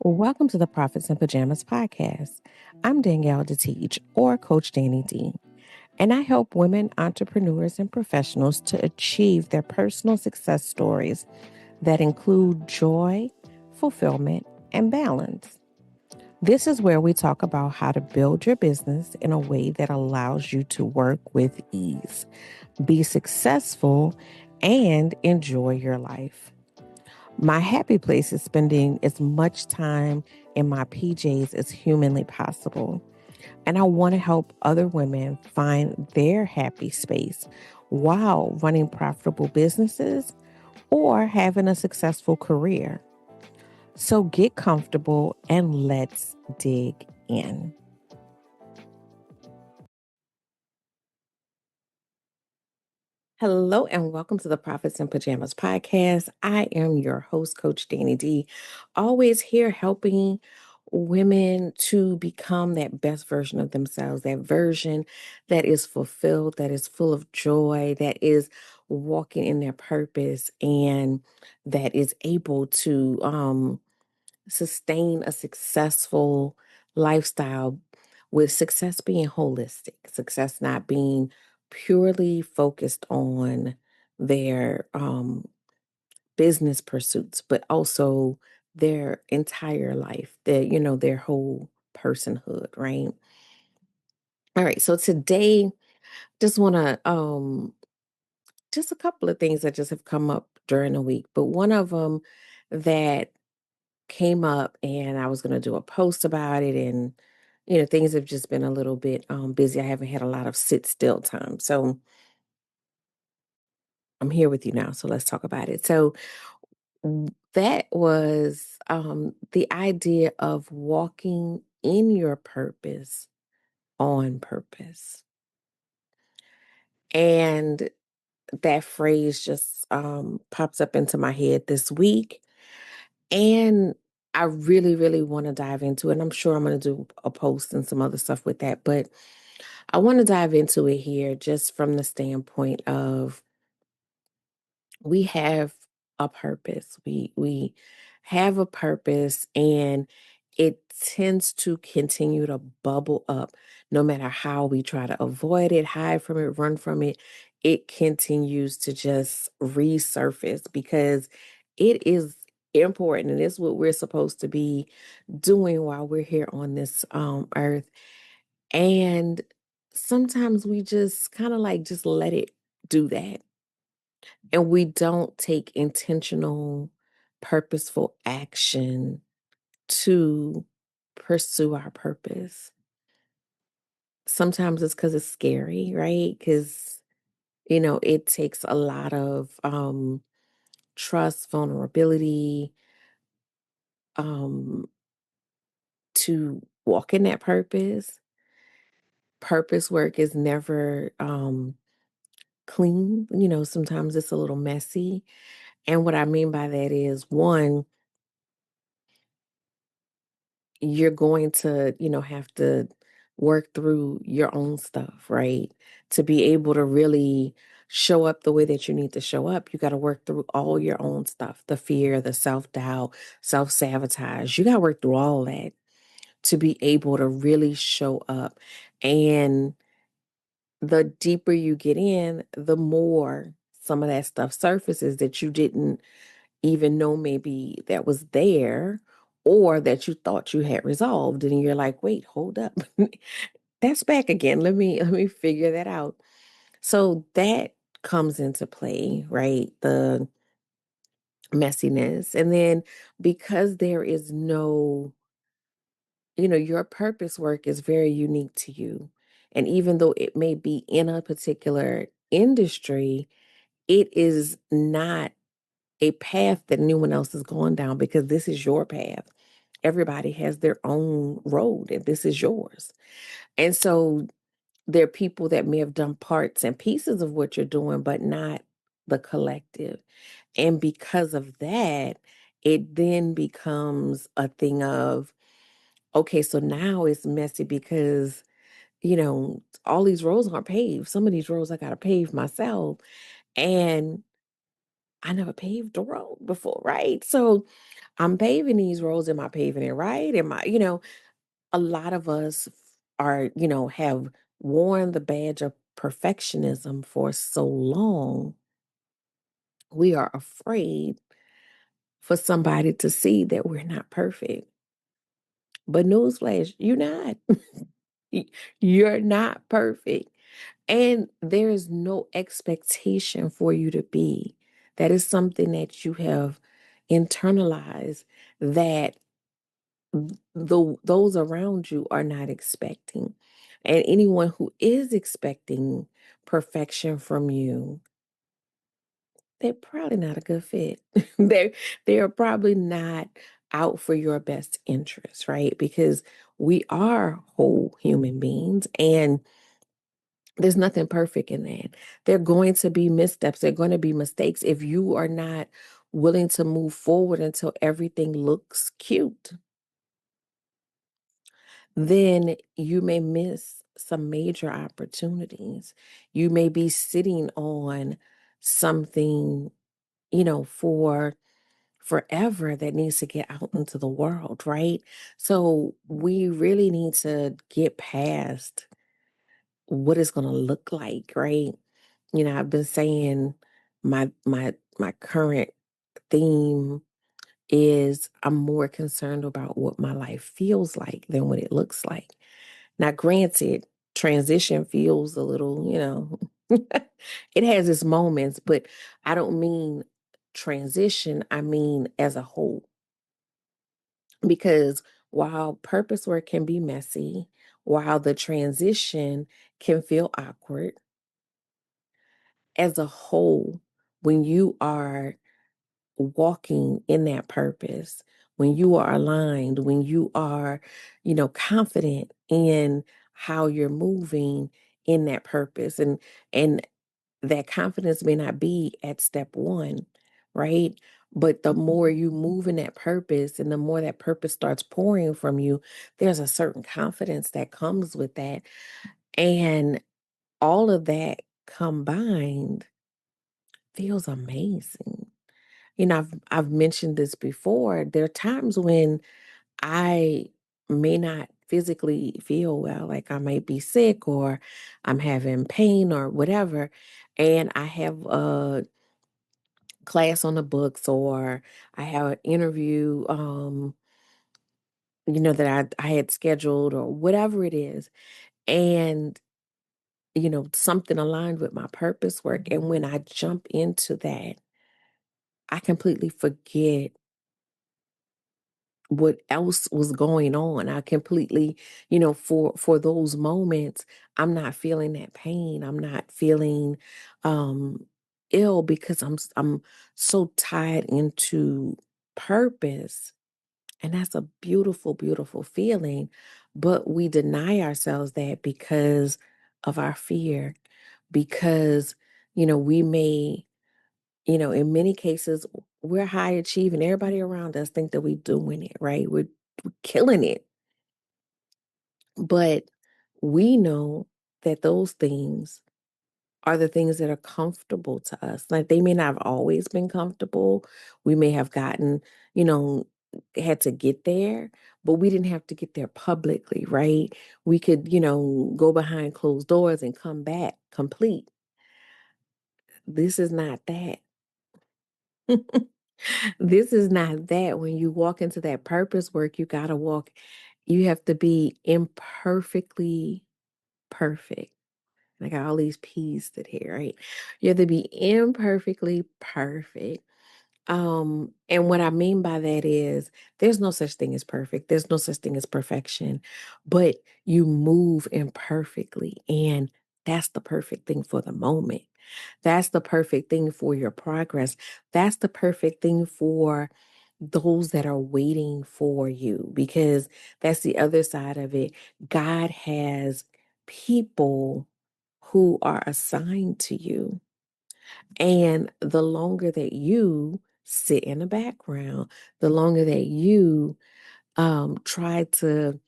Welcome to the Profits in Pajamas podcast. I'm Danielle D, or Coach Danni D, and I help women entrepreneurs and professionals to achieve their personal success stories that include joy, fulfillment, and balance. This is where we talk about how to build your business in a way that allows you to work with ease, be successful, and enjoy your life. My happy place is spending as much time in my PJs as humanly possible. And I want to help other women find their happy space while running profitable businesses or having a successful career. So get comfortable and let's dig in. Hello and welcome to the Profits in Pajamas podcast. I am your host, Coach Danni D, always here helping women to become that best version of themselves, that version that is fulfilled, that is full of joy, that is walking in their purpose, and that is able to sustain a successful lifestyle with success being holistic, success not being purely focused on their business pursuits, but also their entire life, their whole personhood, right? All right. So today, just want to just a couple of things that just have come up during the week, but one of them that came up and I was going to do a post about it, and things have just been a little bit busy. I haven't had a lot of sit still time. So I'm here with you now. So let's talk about it. So that was the idea of walking in your purpose on purpose. And that phrase just pops up into my head this week. And I really, really want to dive into it. And I'm sure I'm going to do a post and some other stuff with that. But I want to dive into it here just from the standpoint of we have a purpose. We have a purpose, and it tends to continue to bubble up no matter how we try to avoid it, hide from it, run from it. It continues to just resurface because it is important, and it's what we're supposed to be doing while we're here on this earth. And sometimes we just kind of like just let it do that, and we don't take intentional, purposeful action to pursue our purpose. Sometimes it's because it's scary, right? Because, it takes a lot of trust, vulnerability, um, to walk in that purpose. Purpose work is never clean. Sometimes it's a little messy. And what I mean by that is, one, you're going to, have to work through your own stuff, right? To be able to really show up the way that you need to show up, you got to work through all your own stuff, the fear, the self doubt, self sabotage. You got to work through all that to be able to really show up. And the deeper you get in, the more some of that stuff surfaces that you didn't even know maybe that was there, or that you thought you had resolved, and you're like, wait, hold up. That's back again. Let me figure that out. So that comes into play, right? The messiness. And then because there is no, your purpose work is very unique to you. And even though it may be in a particular industry, it is not a path that anyone else is going down, because this is your path. Everybody has their own road, and this is yours. And so there are people that may have done parts and pieces of what you're doing, but not the collective. And because of that, it then becomes a thing of, okay, so now it's messy because, all these roads aren't paved. Some of these roads I got to pave myself. And I never paved the road before, right? So I'm paving these roads. Am I paving it right? Am I, a lot of us are, have worn the badge of perfectionism for so long, we are afraid for somebody to see that we're not perfect. But newsflash, you're not. Y- You're not perfect. And there is no expectation for you to be. That is something that you have internalized that those around you are not expecting. And anyone who is expecting perfection from you, they're probably not a good fit. They're probably not out for your best interest, right? Because we are whole human beings and there's nothing perfect in that. There are going to be missteps, there are going to be mistakes if you are not willing to move forward until everything looks cute. Then you may miss some major opportunities. You may be sitting on something, for forever that needs to get out into the world, right? So we really need to get past what it's going to look like, right? I've been saying my current theme is I'm more concerned about what my life feels like than what it looks like. Now, granted, transition feels a little, it has its moments, but I don't mean transition, I mean as a whole. Because while purpose work can be messy, while the transition can feel awkward, as a whole, when you are walking in that purpose, when you are aligned, when you are, confident in how you're moving in that purpose and that confidence may not be at step 1, right? But the more you move in that purpose and the more that purpose starts pouring from you, there's a certain confidence that comes with that. And all of that combined feels amazing. I've mentioned this before. There are times when I may not physically feel well, like I might be sick or I'm having pain or whatever, and I have a class on the books or I have an interview that I had scheduled or whatever it is. And something aligned with my purpose work. And when I jump into that, I completely forget what else was going on. I completely, for those moments, I'm not feeling that pain. I'm not feeling ill because I'm so tied into purpose. And that's a beautiful, beautiful feeling. But we deny ourselves that because of our fear, because, we may in many cases, we're high achieving. Everybody around us think that we're doing it, right? We're killing it. But we know that those things are the things that are comfortable to us. Like they may not have always been comfortable. We may have gotten, you know, had to get there, but we didn't have to get there publicly, right? We could, go behind closed doors and come back complete. This is not that. This is not that. When you walk into that purpose work, you have to be imperfectly perfect. And I got all these P's that here, right? You have to be imperfectly perfect. And what I mean by that is there's no such thing as perfect. There's no such thing as perfection, but you move imperfectly. And that's the perfect thing for the moment. That's the perfect thing for your progress. That's the perfect thing for those that are waiting for you, because that's the other side of it. God has people who are assigned to you. And the longer that you sit in the background, the longer that you try to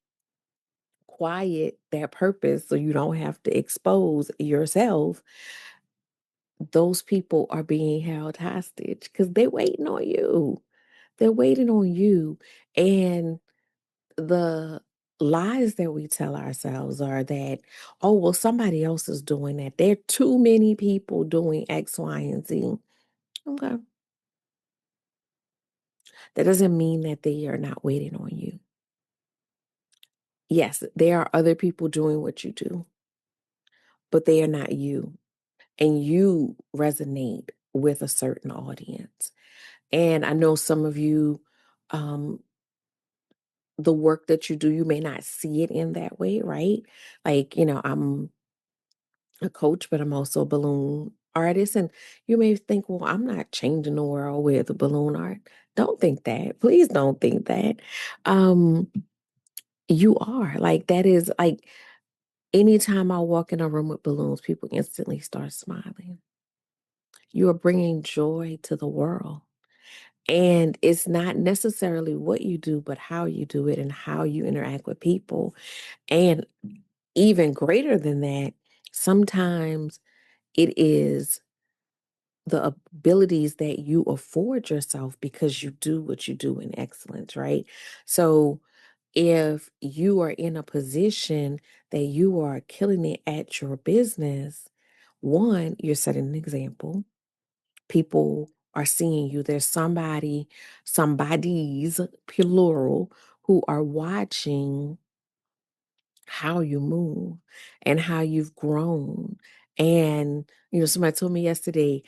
quiet that purpose so you don't have to expose yourself, those people are being held hostage because they're waiting on you. They're waiting on you. And the lies that we tell ourselves are that, oh, well, somebody else is doing that. There are too many people doing X, Y, and Z. Okay. That doesn't mean that they are not waiting on you. Yes, there are other people doing what you do, but they are not you. And you resonate with a certain audience. And I know some of you, um, the work that you do, you may not see it in that way, right? Like, I'm a coach, but I'm also a balloon artist. And you may think, well, I'm not changing the world with balloon art. Don't think that. Please don't think that. Um, you are. Like, that is like anytime I walk in a room with balloons, people instantly start smiling. You are bringing joy to the world. And it's not necessarily what you do, but how you do it and how you interact with people. And even greater than that, sometimes it is the abilities that you afford yourself because you do what you do in excellence, right? So if you are in a position that you are killing it at your business, one, you're setting an example. People are seeing you. There's somebody's plural, who are watching how you move and how you've grown. And, somebody told me yesterday,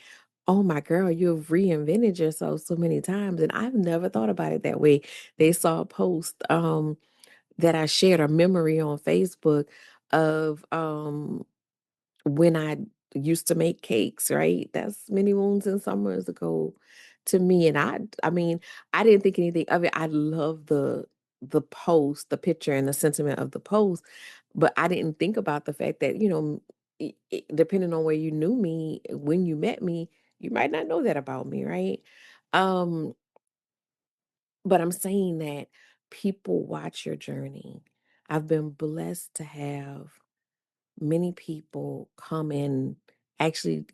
oh my girl, you've reinvented yourself so many times. And I've never thought about it that way. They saw a post that I shared, a memory on Facebook of when I used to make cakes, right? That's many moons and summers ago to me. And I mean, I didn't think anything of it. I love the post, the picture and the sentiment of the post, but I didn't think about the fact that, depending on where you knew me, when you met me, you might not know that about me, right? Um, but I'm saying that people watch your journey. I've been blessed to have many people come and actually,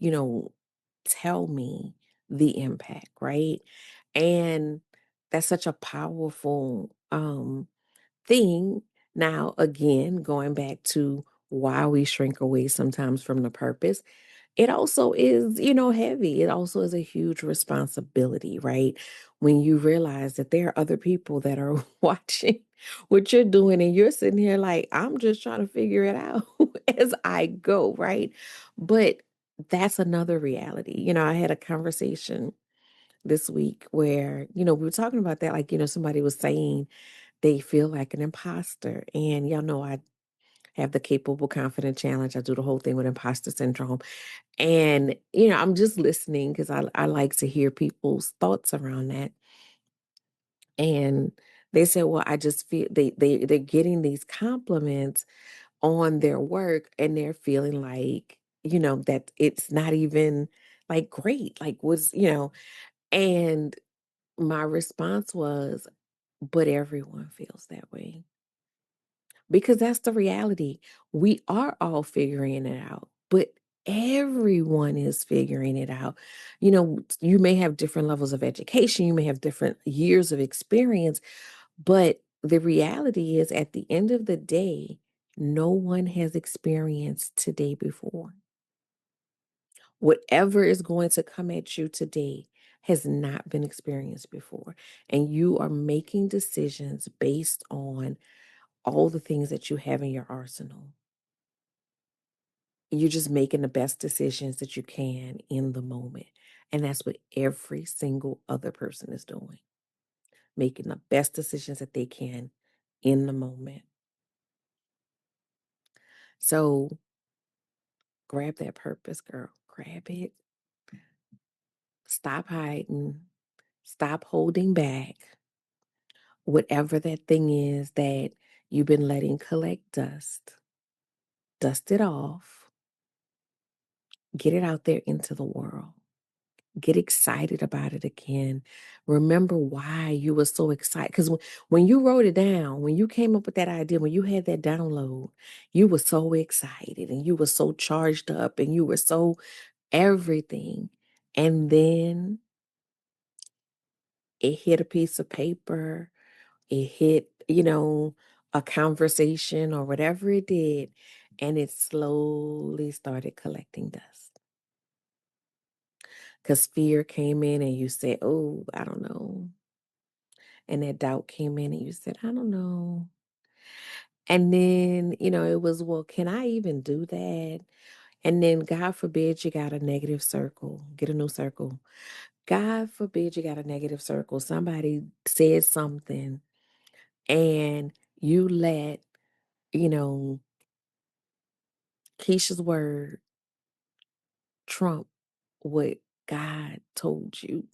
tell me the impact, right? And that's such a powerful thing. Now, again, going back to why we shrink away sometimes from the purpose, it also is, heavy. It also is a huge responsibility, right? When you realize that there are other people that are watching what you're doing and you're sitting here like, I'm just trying to figure it out as I go, right? But that's another reality. I had a conversation this week where, we were talking about that. Like, somebody was saying they feel like an imposter. And y'all know I have the capable confident challenge. I do the whole thing with imposter syndrome. And, I'm just listening because I like to hear people's thoughts around that. And they said, well, I just feel they're getting these compliments on their work and they're feeling like, that it's not even like great. Like and my response was, but everyone feels that way. Because that's the reality. We are all figuring it out, but everyone is figuring it out. You may have different levels of education, you may have different years of experience, but the reality is at the end of the day, no one has experienced today before. Whatever is going to come at you today has not been experienced before. And you are making decisions based on all the things that you have in your arsenal. You're just making the best decisions that you can in the moment. And that's what every single other person is doing, making the best decisions that they can in the moment. So grab that purpose, girl. Grab it. Stop hiding. Stop holding back. Whatever that thing is that you've been letting collect dust, dust it off. Get it out there into the world. Get excited about it again. Remember why you were so excited. Because when you wrote it down, when you came up with that idea, when you had that download, you were so excited and you were so charged up and you were so everything. And then it hit a piece of paper, it hit, a conversation or whatever it did, and it slowly started collecting dust. Because fear came in and you said, oh, I don't know. And that doubt came in and you said, I don't know. And then, it was, well, can I even do that? And then, God forbid, you got a negative circle, get a new circle. God forbid you got a negative circle. Somebody said something and you let, you know, Keisha's word trump what God told you.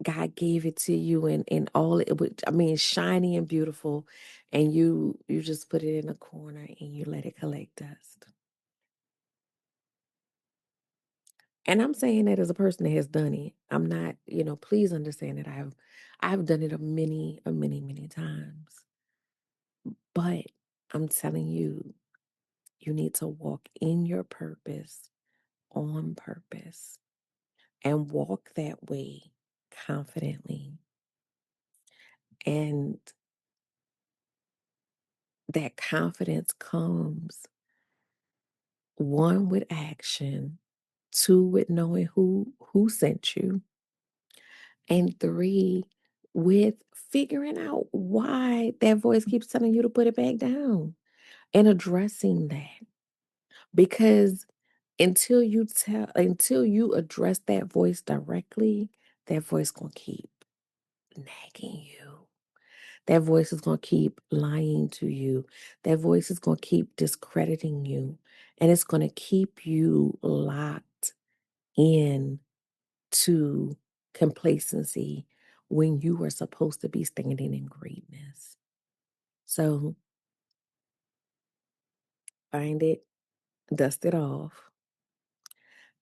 God gave it to you and all it would, I mean, shiny and beautiful. And you just put it in a corner and you let it collect dust. And I'm saying that as a person that has done it. I'm not, please understand that I've done it many times. But I'm telling you, you need to walk in your purpose on purpose and walk that way confidently. And that confidence comes one with action, two with knowing who sent you, and three with figuring out why that voice keeps telling you to put it back down and addressing that. Because until you address that voice directly, that voice gonna keep nagging you. That voice is gonna keep lying to you. That voice is gonna keep discrediting you. And it's gonna keep you locked in to complacency when you are supposed to be standing in greatness. So find it, dust it off.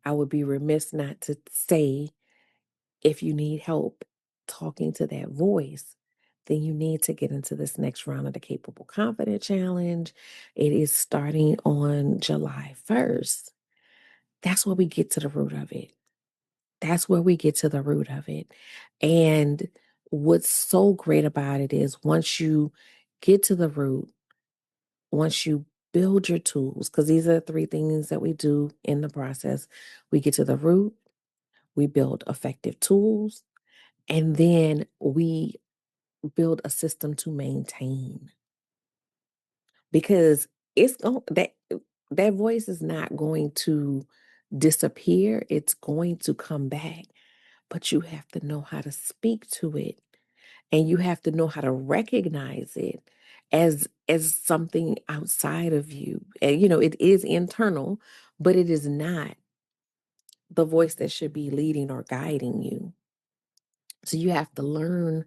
I would be remiss not to say, if you need help talking to that voice, then you need to get into this next round of the Capable Confident Challenge. It is starting on July 1st. That's where we get to the root of it. That's where we get to the root of it. And what's so great about it is once you get to the root, once you build your tools, because these are the three things that we do in the process. We get to the root, we build effective tools, and then we build a system to maintain. Because that voice is not going to disappear, it's going to come back, but you have to know how to speak to it, and you have to know how to recognize it as something outside of you. And it is internal, but it is not the voice that should be leading or guiding you. So you have to learn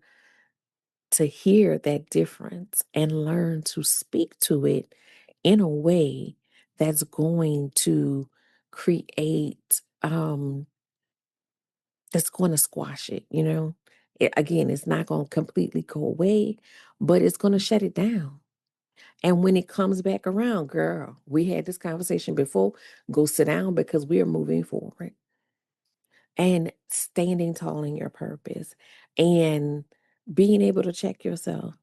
to hear that difference and learn to speak to it in a way that's going to create that's going to squash it. Again, it's not going to completely go away, but it's going to shut it down. And when it comes back around, girl, we had this conversation before, go sit down because we are moving forward and standing tall in your purpose and being able to check yourself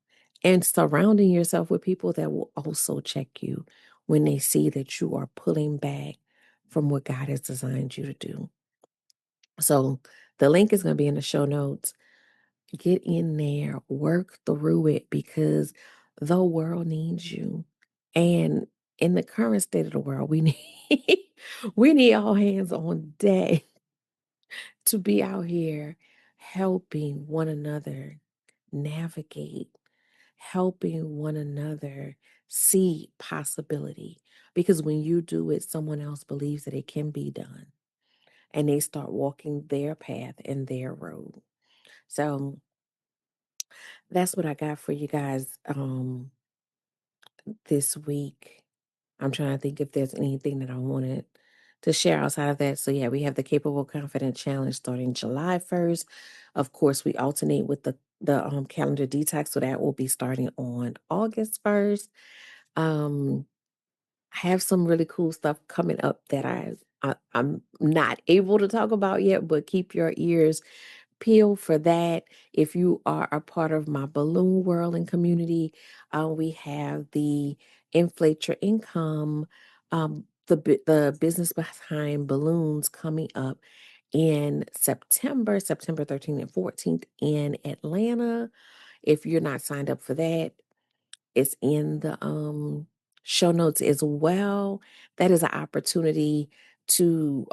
and surrounding yourself with people that will also check you when they see that you are pulling back from what God has designed you to do. So the link is going to be in the show notes. Get in there, work through it because the world needs you. And in the current state of the world, we need we need all hands on deck to be out here helping one another navigate, helping one another see possibility. Because when you do it, someone else believes that it can be done and they start walking their path and their road. So that's what I got for you guys this week. I'm trying to think if there's anything that I wanted to share outside of that. So yeah, we have the Capable Confident Challenge starting July 1st. Of course, we alternate with the calendar detox, so that will be starting on August 1st. Um, I have some really cool stuff coming up that I'm not able to talk about yet, but keep your ears peeled for that. If you are a part of my balloon whirling community, we have the Inflate Your Income, the business behind balloons coming up in September 13th and 14th in Atlanta. If you're not signed up for that, it's in the show notes as well. That is an opportunity to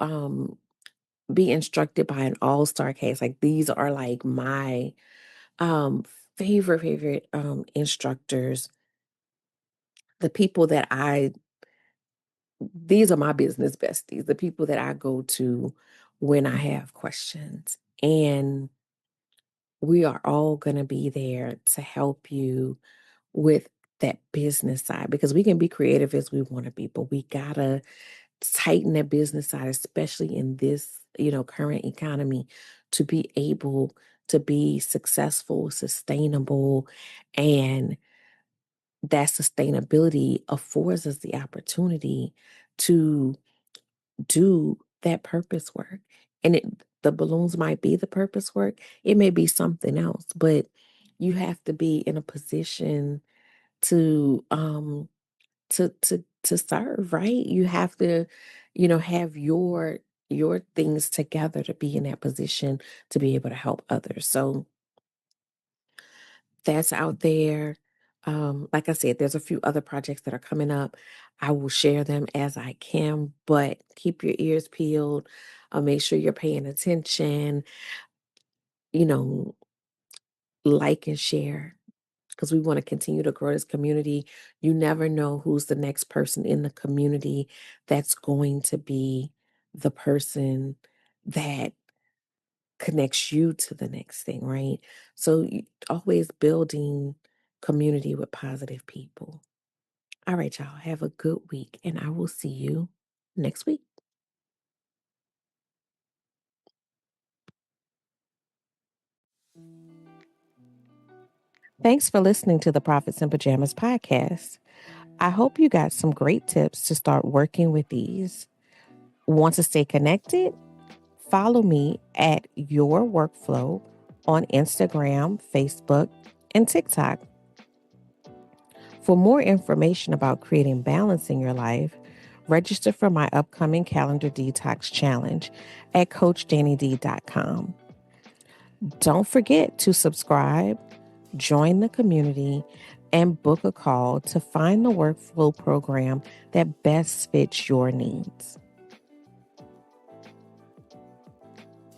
be instructed by an all-star cast. Like these are like my um favorite instructors, the people that I these are my business besties, the people that I go to when I have questions. And we are all going to be there to help you with that business side because we can be creative as we want to be, but we gotta tighten that business side, especially in this, current economy, to be able to be successful, sustainable, and that sustainability affords us the opportunity to do that purpose work. And the balloons might be the purpose work. It may be something else, but you have to be in a position to to serve, right? You have to, have your things together to be in that position to be able to help others. So that's out there. Like I said, there's a few other projects that are coming up. I will share them as I can, but keep your ears peeled. Make sure you're paying attention, you know, like and share because we want to continue to grow this community. You never know who's the next person in the community that's going to be the person that connects you to the next thing, right? So always building community with positive people. All right, y'all, have a good week, and I will see you next week. Thanks for listening to the Prophets in Pajamas podcast. I hope you got some great tips to start working with these. Want to stay connected? Follow me at Your Workflow on Instagram, Facebook, and TikTok. For more information about creating balance in your life, register for my upcoming calendar detox challenge at CoachDanniD.com. Don't forget to subscribe, join the community, and book a call to find the workflow program that best fits your needs.